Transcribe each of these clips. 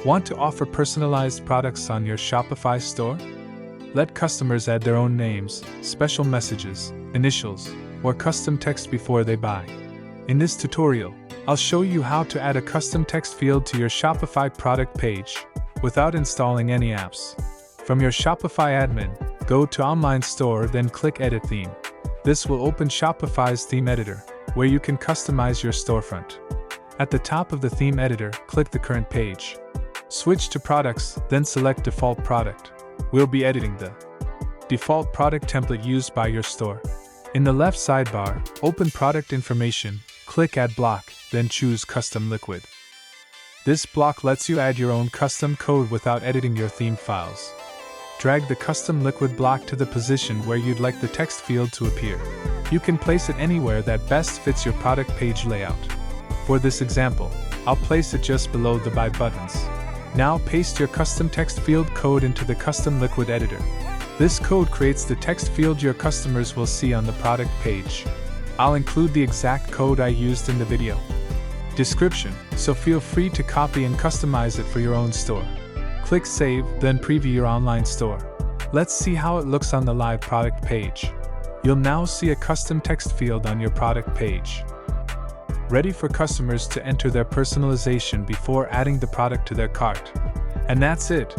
Want to offer personalized products on your Shopify store? Let customers add their own names, special messages, initials, or custom text before they buy. In this tutorial, I'll show you how to add a custom text field to your Shopify product page without installing any apps. From your Shopify admin, go to Online Store, then click Edit Theme. This will open Shopify's theme editor, where you can customize your storefront. At the top of the theme editor, click the current page. Switch to Products, then select Default Product. We'll be editing the default product template used by your store. In the left sidebar, open Product Information, click Add Block, then choose Custom Liquid. This block lets you add your own custom code without editing your theme files. Drag the Custom Liquid block to the position where you'd like the text field to appear. You can place it anywhere that best fits your product page layout. For this example, I'll place it just below the Buy buttons. Now paste your custom text field code into the Custom Liquid editor. This code creates the text field your customers will see on the product page. I'll include the exact code I used in the video description, so feel free to copy and customize it for your own store. Click Save, then preview your online store. Let's see how it looks on the live product page. You'll now see a custom text field on your product page, ready for customers to enter their personalization before adding the product to their cart. And that's it!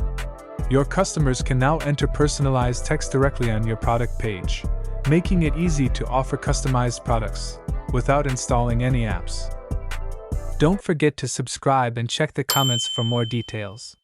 Your customers can now enter personalized text directly on your product page, making it easy to offer customized products without installing any apps. Don't forget to subscribe and check the comments for more details.